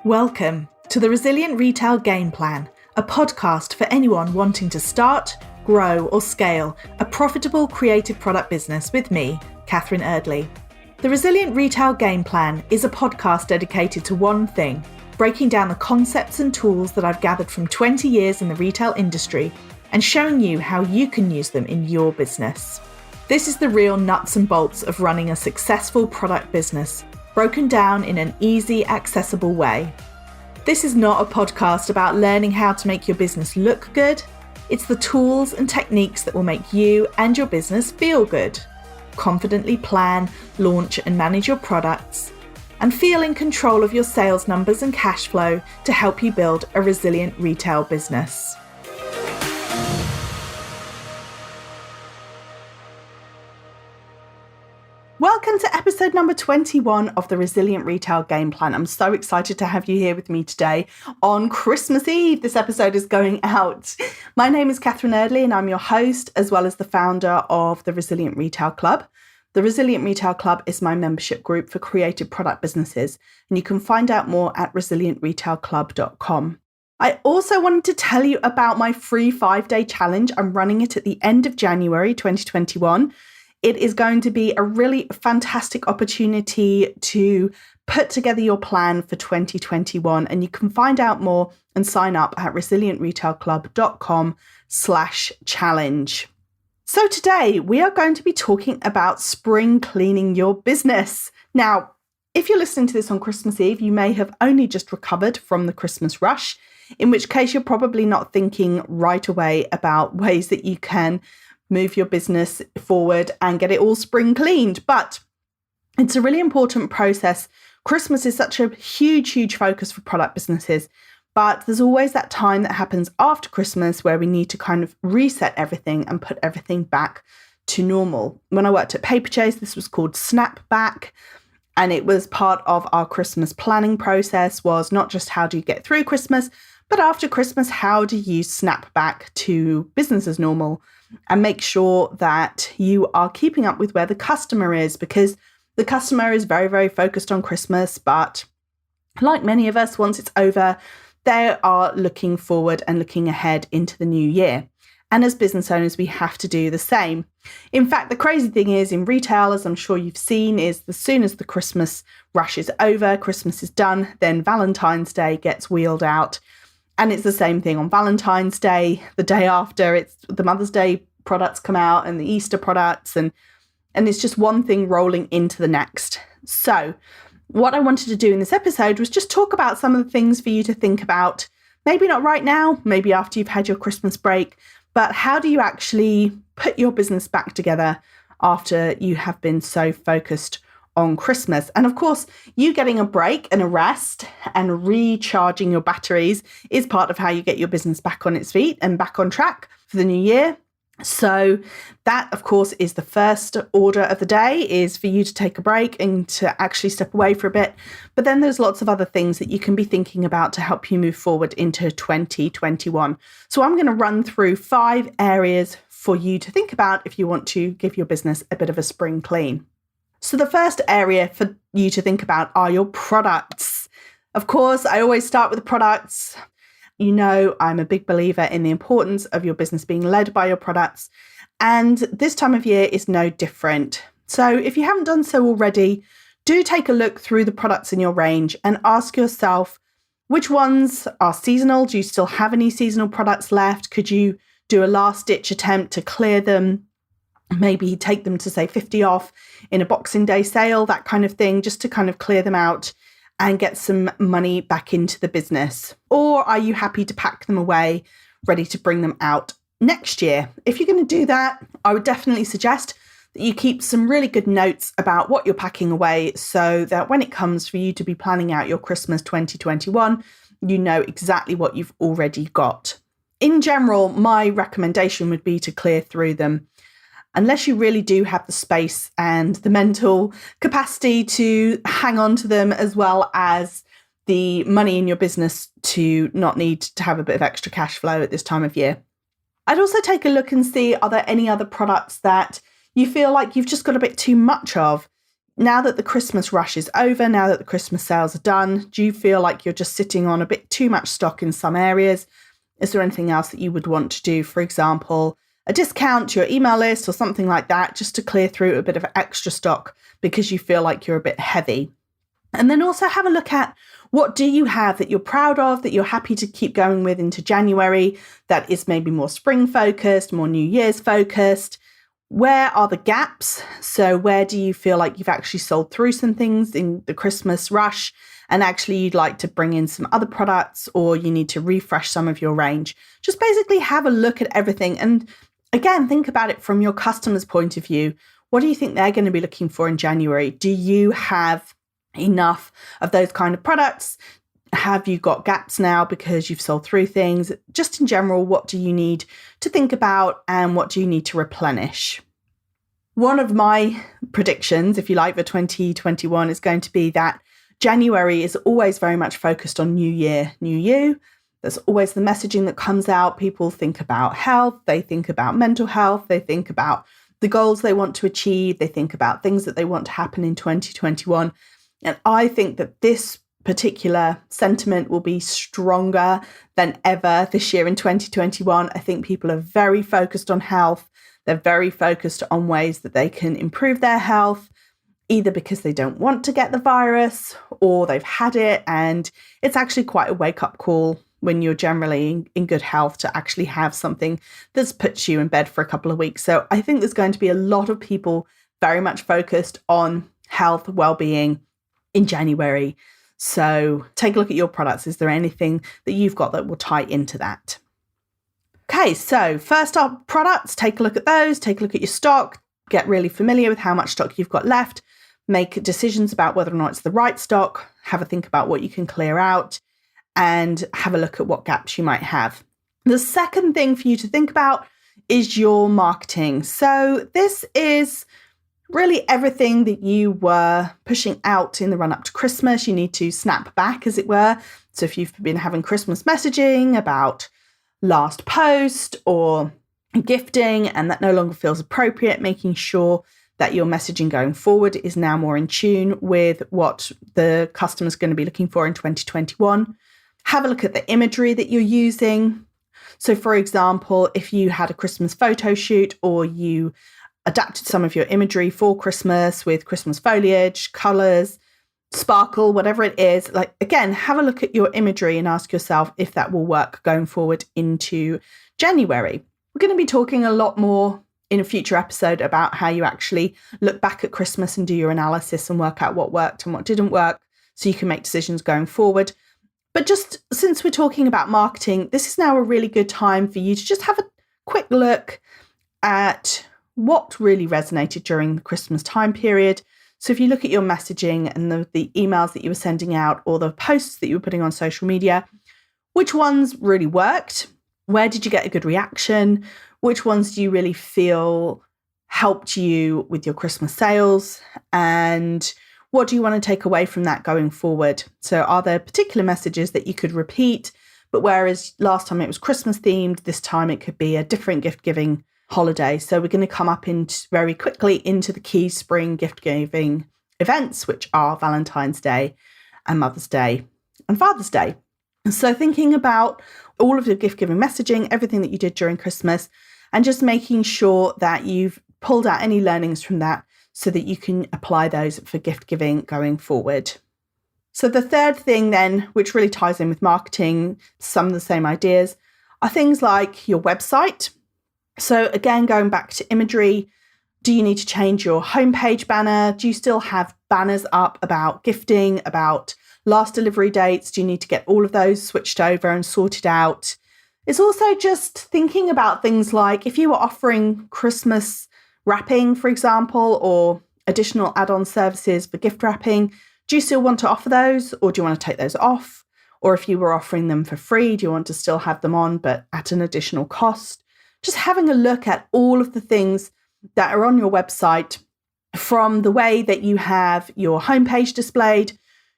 Welcome to the Resilient Retail Game Plan, a podcast for anyone wanting to start, grow or scale a profitable creative product business with me, Catherine Eardley. The Resilient Retail Game Plan is a podcast dedicated to one thing, breaking down the concepts and tools that I've gathered from 20 years in the retail industry and showing you how you can use them in your business. This is the real nuts and bolts of running a successful product business, broken down in an easy, accessible way. This is not a podcast about learning how to make your business look good. It's the tools and techniques that will make you and your business feel good. Confidently plan, launch and manage your products, and feel in control of your sales numbers and cash flow to help you build a resilient retail business. Welcome to episode number 21 of the Resilient Retail Game Plan. I'm so excited to have you here with me today on Christmas Eve. This episode is going out. My name is Catherine Eardley and I'm your host as well as the founder of the Resilient Retail Club. The Resilient Retail Club is my membership group for creative product businesses and you can find out more at resilientretailclub.com. I also wanted to tell you about my free 5-day challenge. I'm running it at the end of January 2021. It is going to be a really fantastic opportunity to put together your plan for 2021. And you can find out more and sign up at resilientretailclub.com/challenge. So today we are going to be talking about spring cleaning your business. Now, if you're listening to this on Christmas Eve, you may have only just recovered from the Christmas rush, in which case you're probably not thinking right away about ways that you can move your business forward and get it all spring cleaned. But it's a really important process. Christmas is such a huge focus for product businesses, but there's always that time that happens after Christmas where we need to kind of reset everything and put everything back to normal. When I worked at Paperchase, this was called Snapback. And it was part of our Christmas planning process, was not just how do you get through Christmas, but after Christmas, how do you snap back to business as normal and make sure that you are keeping up with where the customer is, because the customer is very focused on Christmas. But like many of us, once it's over, they are looking forward and looking ahead into the new year. And as business owners, we have to do the same. In fact, the crazy thing is in retail, as I'm sure you've seen, is as soon as the Christmas rush is over, Christmas is done, then Valentine's Day gets wheeled out. And it's the same thing on Valentine's Day. The day after, it's the Mother's Day products come out and the Easter products. And it's just one thing rolling into the next. So what I wanted to do in this episode was just talk about some of the things for you to think about. Maybe not right now, maybe after you've had your Christmas break. But how do you actually put your business back together after you have been so focused on Christmas? And of course, you getting a break and a rest and recharging your batteries is part of how you get your business back on its feet and back on track for the new year. So that, of course, is the first order of the day, is for you to take a break and to actually step away for a bit. But then there's lots of other things that you can be thinking about to help you move forward into 2021. So I'm going to run through 5 areas for you to think about if you want to give your business a bit of a spring clean. So the first area for you to think about are your products. Of course, I always start with the products. You know, I'm a big believer in the importance of your business being led by your products. And this time of year is no different. So if you haven't done so already, do take a look through the products in your range and ask yourself, which ones are seasonal? Do you still have any seasonal products left? Could you do a last ditch attempt to clear them? Maybe take them to say 50 off in a Boxing Day sale, that kind of thing, just to kind of clear them out and get some money back into the business? Or are you happy to pack them away, ready to bring them out next year? If you're going to do that, I would definitely suggest that you keep some really good notes about what you're packing away so that when it comes for you to be planning out your Christmas 2021, you know exactly what you've already got. In general, my recommendation would be to clear through them, unless you really do have the space and the mental capacity to hang on to them, as well as the money in your business to not need to have a bit of extra cash flow at this time of year. I'd also take a look and see, are there any other products that you feel like you've just got a bit too much of? Now that the Christmas rush is over, now that the Christmas sales are done, do you feel like you're just sitting on a bit too much stock in some areas? Is there anything else that you would want to do? For example, a discount to your email list or something like that, just to clear through a bit of extra stock because you feel like you're a bit heavy. And then also have a look at what do you have that you're proud of, that you're happy to keep going with into January, that is maybe more spring focused, more New Year's focused. Where are the gaps? So where do you feel like you've actually sold through some things in the Christmas rush and actually you'd like to bring in some other products, or you need to refresh some of your range? Just basically have a look at everything. And again, think about it from your customer's point of view. What do you think they're going to be looking for in January? Do you have enough of those kind of products? Have you got gaps now because you've sold through things? Just in general, what do you need to think about and what do you need to replenish? One of my predictions, if you like, for 2021 is going to be that January is always very much focused on New Year, New You. There's always the messaging that comes out. People think about health, they think about mental health, they think about the goals they want to achieve, they think about things that they want to happen in 2021. And I think that this particular sentiment will be stronger than ever this year in 2021. I think people are very focused on health. They're very focused on ways that they can improve their health, either because they don't want to get the virus or they've had it. And it's actually quite a wake-up call when you're generally in good health to actually have something that's puts you in bed for a couple of weeks. So I think there's going to be a lot of people very much focused on health, well-being in January. So take a look at your products. Is there anything that you've got that will tie into that? Okay, so first up, products, take a look at those, take a look at your stock, get really familiar with how much stock you've got left, make decisions about whether or not it's the right stock, have a think about what you can clear out, and have a look at what gaps you might have. The second thing for you to think about is your marketing. So this is really everything that you were pushing out in the run up to Christmas. You need to snap back, as it were. So if you've been having Christmas messaging about last post or gifting and that no longer feels appropriate, making sure that your messaging going forward is now more in tune with what the customer's going to be looking for in 2021. Have a look at the imagery that you're using. So for example, if you had a Christmas photo shoot or you adapted some of your imagery for Christmas with Christmas foliage, colours, sparkle, whatever it is, like, again, have a look at your imagery and ask yourself if that will work going forward into January. We're going to be talking a lot more in a future episode about how you actually look back at Christmas and do your analysis and work out what worked and what didn't work so you can make decisions going forward. But just since we're talking about marketing, this is now a really good time for you to just have a quick look at what really resonated during the Christmas time period. So if you look at your messaging and the emails that you were sending out or the posts that you were putting on social media, which ones really worked? Where did you get a good reaction? Which ones do you really feel helped you with your Christmas sales? And what do you want to take away from that going forward? So are there particular messages that you could repeat, but whereas last time it was Christmas themed, this time it could be a different gift giving holiday. So we're going to come up very quickly into the key spring gift giving events, which are Valentine's Day and Mother's Day and Father's Day. So thinking about all of your gift giving messaging, everything that you did during Christmas, and just making sure that you've pulled out any learnings from that so that you can apply those for gift giving going forward. So the third thing then, which really ties in with marketing, some of the same ideas, are things like your website. So again, going back to imagery, do you need to change your homepage banner? Do you still have banners up about gifting, about last delivery dates? Do you need to get all of those switched over and sorted out? It's also just thinking about things like if you were offering Christmas wrapping, for example, or additional add-on services for gift wrapping, do you still want to offer those or do you want to take those off? Or if you were offering them for free, do you want to still have them on but at an additional cost? Just having a look at all of the things that are on your website, from the way that you have your homepage displayed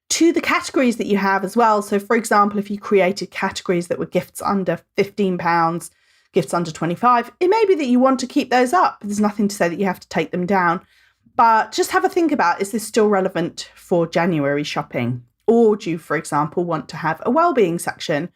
to the categories that you have as well. So for example, if you created categories that were gifts under £15, gifts under 25, it may be that you want to keep those up. There's nothing to say that you have to take them down. But just have a think about, is this still relevant for January shopping? Or do you, for example, want to have a wellbeing section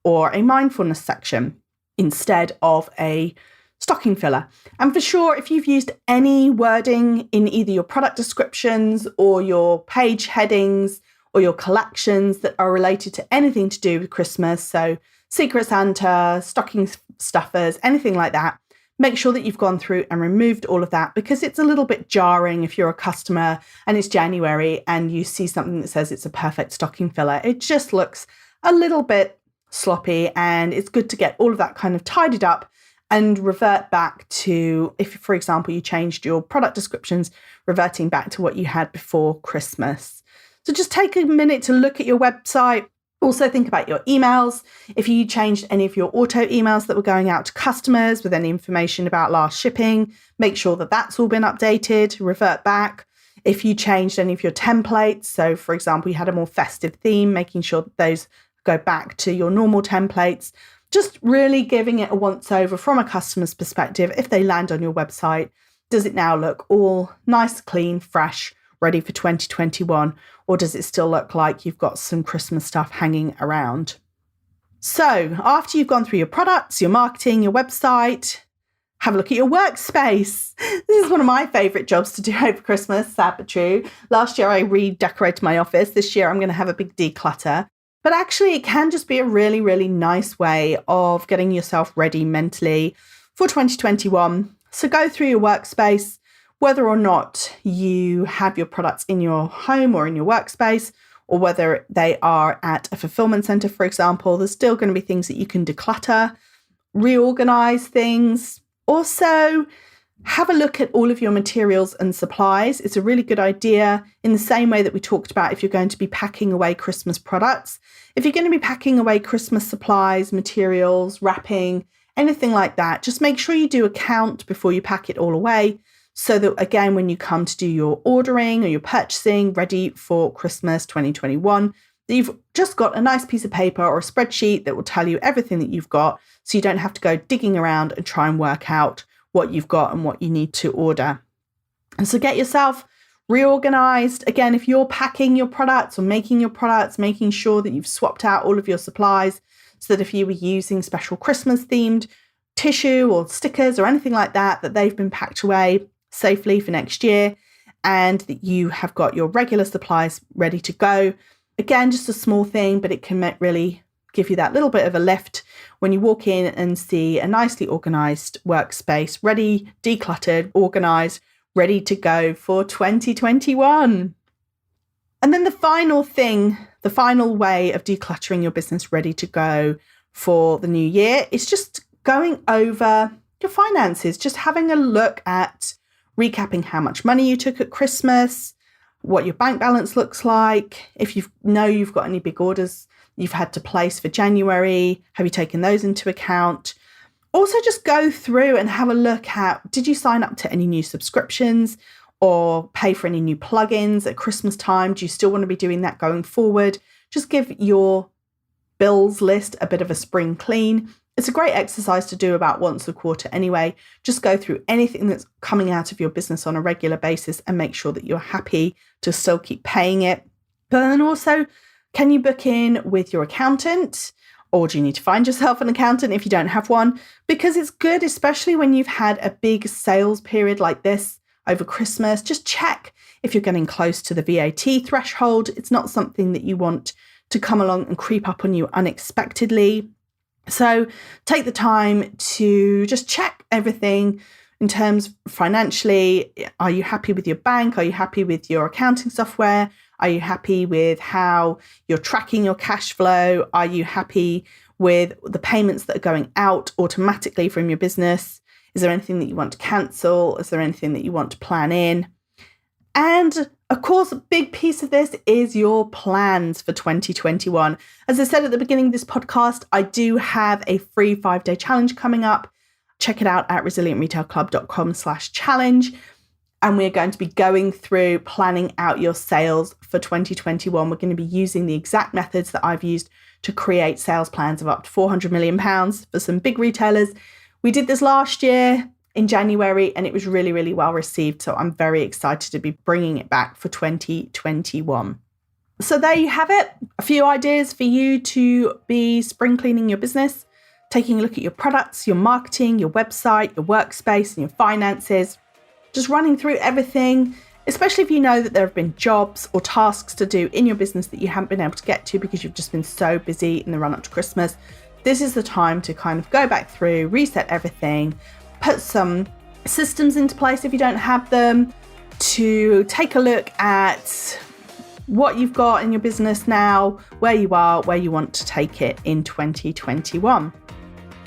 or a mindfulness section instead of a stocking filler? And for sure, if you've used any wording in either your product descriptions or your page headings or your collections that are related to anything to do with Christmas, so Secret Santa, stocking stuffers, anything like that, make sure that you've gone through and removed all of that, because it's a little bit jarring if you're a customer and it's January and you see something that says it's a perfect stocking filler. It just looks a little bit sloppy, and it's good to get all of that kind of tidied up and revert back to, if, for example, you changed your product descriptions, reverting back to what you had before Christmas. So just take a minute to look at your website. Also think about your emails. If you changed any of your auto emails that were going out to customers with any information about last shipping, make sure that that's all been updated, revert back. If you changed any of your templates, so for example, you had a more festive theme, making sure that those go back to your normal templates, just really giving it a once over from a customer's perspective. If they land on your website, does it now look all nice, clean, fresh, ready for 2021? Or does it still look like you've got some Christmas stuff hanging around? So after you've gone through your products, your marketing, your website, have a look at your workspace. This is one of my favourite jobs to do over Christmas, sad but true. Last year I redecorated my office. This year I'm going to have a big declutter. But actually it can just be a really, really nice way of getting yourself ready mentally for 2021. So go through your workspace, whether or not you have your products in your home or in your workspace, or whether they are at a fulfillment center, for example, there's still going to be things that you can declutter, reorganize things. Also, have a look at all of your materials and supplies. It's a really good idea, in the same way that we talked about if you're going to be packing away Christmas products. If you're going to be packing away Christmas supplies, materials, wrapping, anything like that, just make sure you do a count before you pack it all away, so that, again, when you come to do your ordering or your purchasing ready for Christmas 2021, that you've just got a nice piece of paper or a spreadsheet that will tell you everything that you've got, so you don't have to go digging around and try and work out what you've got and what you need to order. And so get yourself reorganized. Again, if you're packing your products or making your products, making sure that you've swapped out all of your supplies, so that if you were using special Christmas themed tissue or stickers or anything like that, that they've been packed away safely for next year, and that you have got your regular supplies ready to go. Again, just a small thing, but it can really give you that little bit of a lift when you walk in and see a nicely organized workspace, ready, decluttered, organized, ready to go for 2021. And then the final thing, the final way of decluttering your business ready to go for the new year is just going over your finances, just having a look at recapping how much money you took at Christmas, what your bank balance looks like. If you've got any big orders you've had to place for January, have you taken those into account? Also, just go through and have a look at, did you sign up to any new subscriptions or pay for any new plugins at Christmas time? Do you still want to be doing that going forward? Just give your bills list a bit of a spring clean. It's a great exercise to do about once a quarter anyway. Just go through anything that's coming out of your business on a regular basis and make sure that you're happy to still keep paying it. But then also, can you book in with your accountant? Or do you need to find yourself an accountant if you don't have one? Because it's good, especially when you've had a big sales period like this over Christmas. Just check if you're getting close to the VAT threshold. It's not something that you want to come along and creep up on you unexpectedly. So take the time to just check everything in terms financially. Are you happy with your bank? Are you happy with your accounting software? Are you happy with how you're tracking your cash flow? Are you happy with the payments that are going out automatically from your business? Is there anything that you want to cancel? Is there anything that you want to plan in? And of course, a big piece of this is your plans for 2021. As I said at the beginning of this podcast, I do have a free 5-day challenge coming up. Check it out at resilientretailclub.com/challenge. And we're going to be going through planning out your sales for 2021. We're going to be using the exact methods that I've used to create sales plans of up to £400 million for some big retailers. We did this last year. in January, and it was really, really well received. So I'm very excited to be bringing it back for 2021. So there you have it. A few ideas for you to be spring cleaning your business, taking a look at your products, your marketing, your website, your workspace, and your finances. Just running through everything, especially if you know that there have been jobs or tasks to do in your business that you haven't been able to get to because you've just been so busy in the run up to Christmas. This is the time to kind of go back through, reset everything, put some systems into place if you don't have them, to take a look at what you've got in your business now, where you are, where you want to take it in 2021.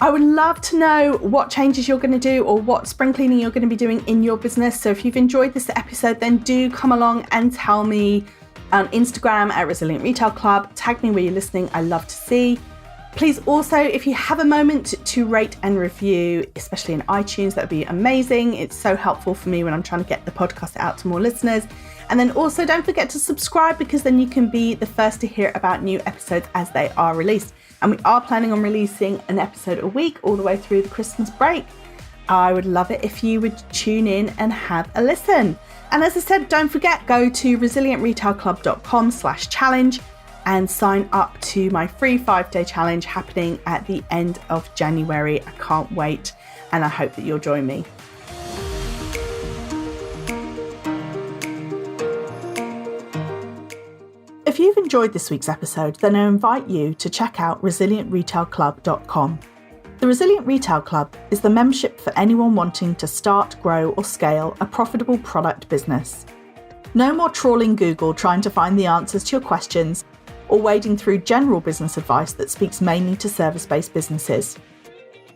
I would love to know what changes you're going to do or what spring cleaning you're going to be doing in your business. So if you've enjoyed this episode, then do come along and tell me on Instagram at Resilient Retail Club. Tag me where you're listening. I love to see. Please also, if you have a moment to rate and review, especially in iTunes, that would be amazing. It's so helpful for me when I'm trying to get the podcast out to more listeners. And then also don't forget to subscribe, because then you can be the first to hear about new episodes as they are released. And we are planning on releasing an episode a week all the way through the Christmas break. I would love it if you would tune in and have a listen. And as I said, don't forget, go to resilientretailclub.com/challenge and sign up to my free 5-day challenge happening at the end of January. I can't wait, and I hope that you'll join me. If you've enjoyed this week's episode, then I invite you to check out resilientretailclub.com. The Resilient Retail Club is the membership for anyone wanting to start, grow, or scale a profitable product business. No more trawling Google trying to find the answers to your questions or wading through general business advice that speaks mainly to service-based businesses.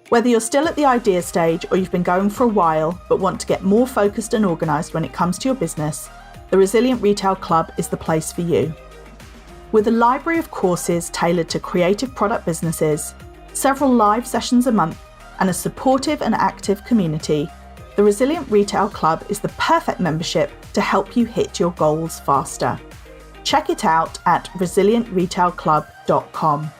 Whether you're still at the idea stage or you've been going for a while but want to get more focused and organised when it comes to your business, the Resilient Retail Club is the place for you. With a library of courses tailored to creative product businesses, several live sessions a month, and a supportive and active community, the Resilient Retail Club is the perfect membership to help you hit your goals faster. Check it out at resilientretailclub.com.